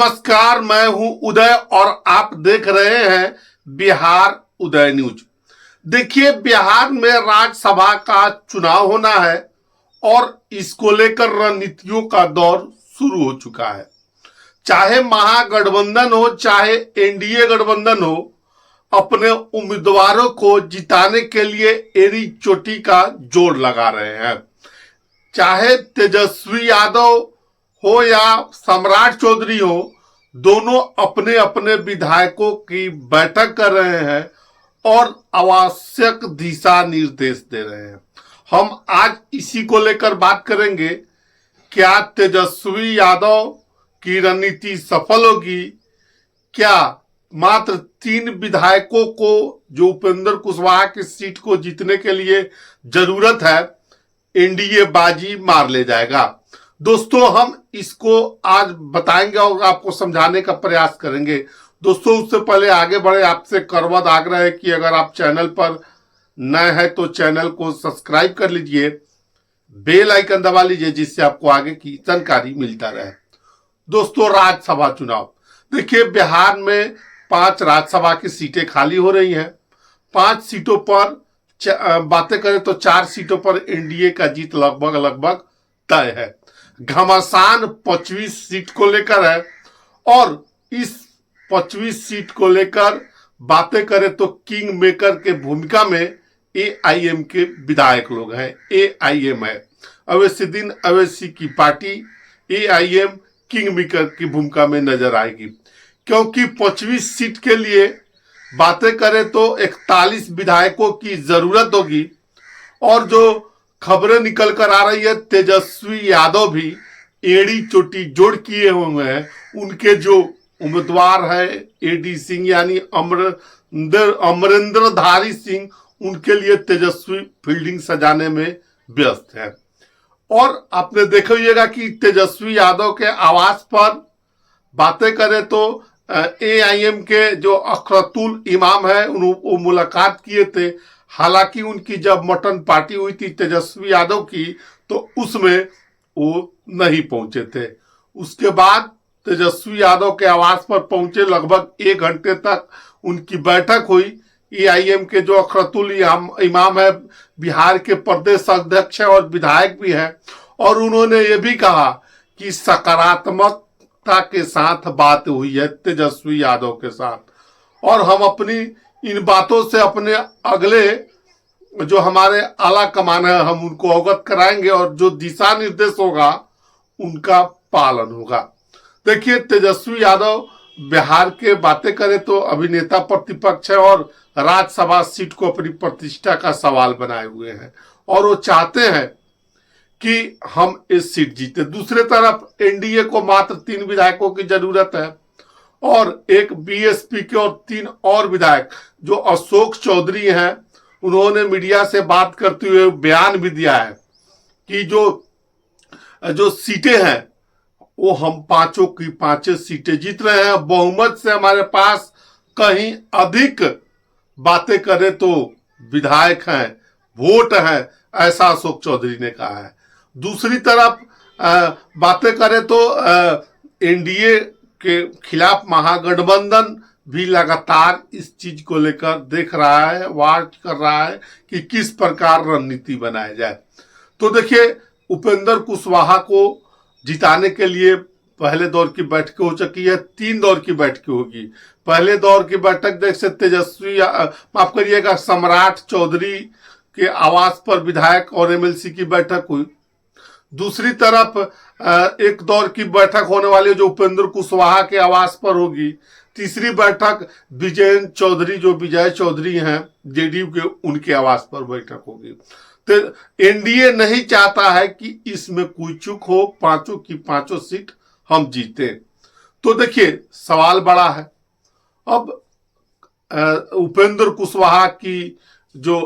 नमस्कार, मैं हूं उदय और आप देख रहे हैं बिहार उदय न्यूज। देखिए, बिहार में राज्यसभा का चुनाव होना है और इसको लेकर रणनीतियों का दौर शुरू हो चुका है। चाहे महागठबंधन हो चाहे एनडीए गठबंधन हो, अपने उम्मीदवारों को जिताने के लिए एड़ी चोटी का जोर लगा रहे हैं। चाहे तेजस्वी यादव हो या सम्राट चौधरी हो, दोनों अपने अपने विधायकों की बैठक कर रहे हैं और आवश्यक दिशा निर्देश दे रहे हैं। हम आज इसी को लेकर बात करेंगे। क्या तेजस्वी यादव की रणनीति सफल होगी? क्या मात्र 3 विधायकों को जो उपेंद्र कुशवाहा की सीट को जीतने के लिए जरूरत है, एनडीए बाजी मार ले जाएगा? दोस्तों, हम इसको आज बताएंगे और आपको समझाने का प्रयास करेंगे। दोस्तों, उससे पहले आगे बढ़े आपसे करवद आग्रह है कि अगर आप चैनल पर नए हैं तो चैनल को सब्सक्राइब कर लीजिए, बेल आइकन दबा लीजिए, जिससे आपको आगे की जानकारी मिलता रहे। दोस्तों, राज्यसभा चुनाव देखिए, बिहार में 5 राज्यसभा की सीटें खाली हो रही हैं। 5 सीटों पर बातें करें तो 4 सीटों पर एनडीए का जीत लगभग तय है। घमासान 25 सीट को लेकर है और इस 25 सीट को लेकर बातें करें तो किंग मेकर के भूमिका में एआईएम के विधायक लोग हैं। एआईएम है अवैसीद्दीन अवैसी की पार्टी। एआईएम किंग मेकर की भूमिका में नजर आएगी, क्योंकि 25 सीट के लिए बातें करें तो 41 विधायकों की जरूरत होगी। और जो खबरें निकल कर आ रही है, तेजस्वी यादव भी एड़ी चोटी जोड़ किए हुए हैं। उनके जो उम्मीदवार है एडी सिंह यानी अमरिंदरधारी सिंह, उनके लिए तेजस्वी फील्डिंग सजाने में व्यस्त है। और आपने देखिएगा कि तेजस्वी यादव के आवास पर बातें करें तो एआईएम के जो अखरतुल इमाम है वो मुलाकात किए थे। हालांकि उनकी जब मटन पार्टी हुई थी तेजस्वी यादव की, तो उसमें वो नहीं पहुंचे थे। उसके बाद तेजस्वी यादव के आवास पर पहुंचे, लगभग 1 घंटे तक उनकी बैठक हुई। एआईएम के जो अखरतुल इमाम है, बिहार के प्रदेश अध्यक्ष है और विधायक भी है, और उन्होंने ये भी कहा कि सकारात्मकता के साथ बात हुई है तेजस्वी यादव के साथ, और हम अपनी इन बातों से अपने अगले जो हमारे आला कमान है हम उनको अवगत कराएंगे और जो दिशा निर्देश होगा उनका पालन होगा। देखिए, तेजस्वी यादव बिहार के बातें करें तो अभिनेता प्रतिपक्ष है और राज्यसभा सीट को अपनी प्रतिष्ठा का सवाल बनाए हुए हैं और वो चाहते हैं कि हम इस सीट जीते। दूसरी तरफ एनडीए को मात्र 3 विधायकों की जरूरत है और एक बीएसपी के और 3 और विधायक जो अशोक चौधरी हैं, उन्होंने मीडिया से बात करते हुए बयान भी दिया है कि जो सीटें हैं वो हम 5 की 5 सीटें जीत रहे हैं। बहुमत से हमारे पास कहीं अधिक बातें करें तो विधायक हैं, वोट हैं, ऐसा अशोक चौधरी ने कहा है। दूसरी तरफ बातें करें तो एनडीए के खिलाफ महागठबंधन भी लगातार इस चीज को लेकर देख रहा है, वाच कर रहा है कि किस प्रकार रणनीति बनाया जाए। तो देखिए, उपेंद्र कुशवाहा को जिताने के लिए पहले दौर की बैठक हो चुकी है, 3 दौर की बैठक होगी। पहले दौर की बैठक देख से तेजस्वी माफ करिएगा सम्राट चौधरी के आवास पर विधायक और एमएलसी की बैठक हुई। दूसरी तरफ एक दौर की बैठक होने वाली जो उपेंद्र कुशवाहा के आवास पर होगी। तीसरी बैठक विजय चौधरी हैं जेडीयू के, उनके आवास पर बैठक होगी। तो एनडीए नहीं चाहता है कि इसमें कोई चूक हो, 5 की 5 सीट हम जीते। तो देखिए, सवाल बड़ा है। अब उपेंद्र कुशवाहा की जो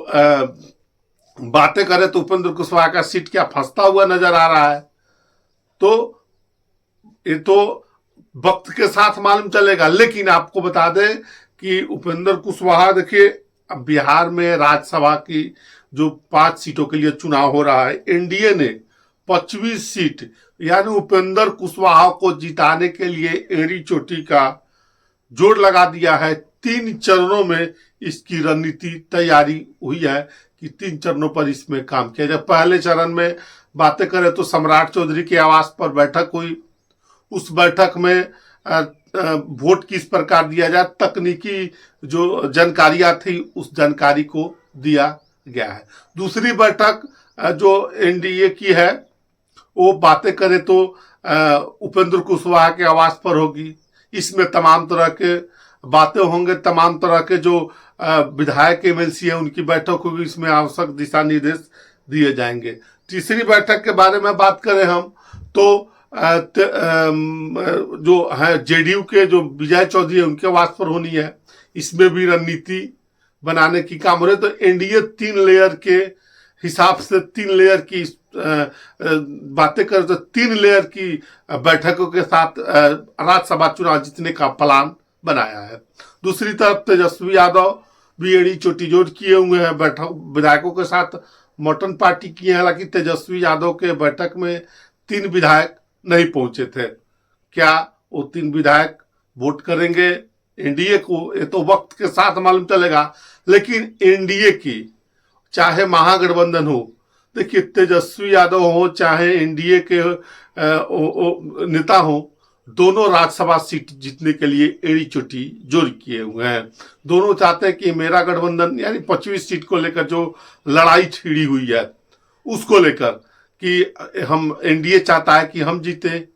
बातें करें तो उपेंद्र कुशवाहा का सीट क्या फंसता हुआ नजर आ रहा है? तो ये तो वक्त के साथ मालूम चलेगा। लेकिन आपको बता दें कि उपेंद्र कुशवाहा, देखिए, बिहार में राज्यसभा की जो 5 सीटों के लिए चुनाव हो रहा है, एनडीए ने 25 सीट यानी उपेंद्र कुशवाहा को जिताने के लिए एड़ी चोटी का जोर लगा दिया है। 3 चरणों में इसकी रणनीति तैयारी हुई है कि 3 चरणों पर इसमें काम किया जाए। पहले चरण में बातें करें तो सम्राट चौधरी के आवास पर बैठक हुई। उस बैठक में वोट किस प्रकार दिया जाए, तकनीकी जो जानकारियां थी उस जानकारी को दिया गया है। दूसरी बैठक जो एनडीए की है वो बातें करें तो उपेंद्र कुशवाहा के आवास पर होगी। इसमें तमाम तरह के बातें होंगे, तमाम तरह के जो विधायक एमएलसी है उनकी बैठक होगी। इसमें आवश्यक दिशा निर्देश दिए जाएंगे। तीसरी बैठक के बारे में बात करें हम तो जो है जेडीयू के जो विजय चौधरी है उनके आवास पर होनी है। इसमें भी रणनीति बनाने की काम हो रही है। तो एनडीए 3 लेयर के हिसाब से 3 लेयर की बातें करें तो 3 लेयर की बैठकों के साथ राज्यसभा चुनाव जीतने का प्लान बनाया है। दूसरी तरफ तेजस्वी यादव भी एड़ी चोटी जोड़ किए हुए हैं बैठक विधायकों के साथ। मॉडर्न पार्टी की है, हालांकि तेजस्वी यादव के बैठक में 3 विधायक नहीं पहुंचे थे। क्या वो 3 विधायक वोट करेंगे एनडीए को, ये तो वक्त के साथ मालूम चलेगा। लेकिन एनडीए की चाहे महागठबंधन हो, देखिए तेजस्वी यादव हो चाहे एनडीए के नेता हो, दोनों राज्यसभा सीट जीतने के लिए एड़ी चोटी जोर किए हुए हैं। दोनों चाहते हैं कि मेरा गठबंधन यानी 25 सीट को लेकर जो लड़ाई छिड़ी हुई है उसको लेकर कि हम एनडीए चाहता है कि हम जीते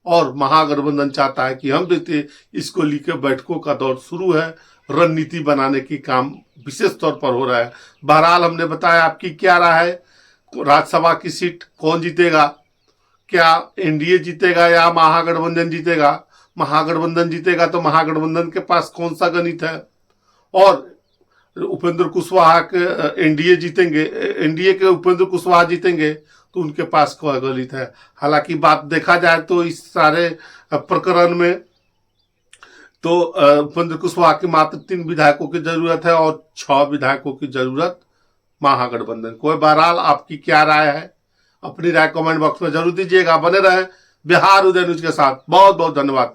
और महागठबंधन चाहता है कि हम जीते। इसको लेकर बैठकों का दौर शुरू है। रणनीति बनाने की काम विशेष तौर पर हो रहा है। बहरहाल हमने बताया आपकी क्या राय है, राज्यसभा की सीट कौन जीतेगा, क्या एनडीए जीतेगा या महागठबंधन जीतेगा। महागठबंधन जीतेगा तो महागठबंधन के पास कौन सा गणित है, और उपेंद्र कुशवाहा के एनडीए जीतेंगे, एनडीए के उपेंद्र कुशवाहा जीतेंगे तो उनके पास कौन गणित है। हालांकि बात देखा जाए तो इस सारे प्रकरण में तो उपेंद्र कुशवाहा की मात्र 3 विधायकों की जरूरत है और 6 विधायकों की जरूरत महागठबंधन को है। बहरहाल आपकी क्या राय है, अपनी राय कमेंट बॉक्स में जरूर दीजिएगा। बने रहें बिहार उदय न्यूज के साथ। बहुत बहुत धन्यवाद।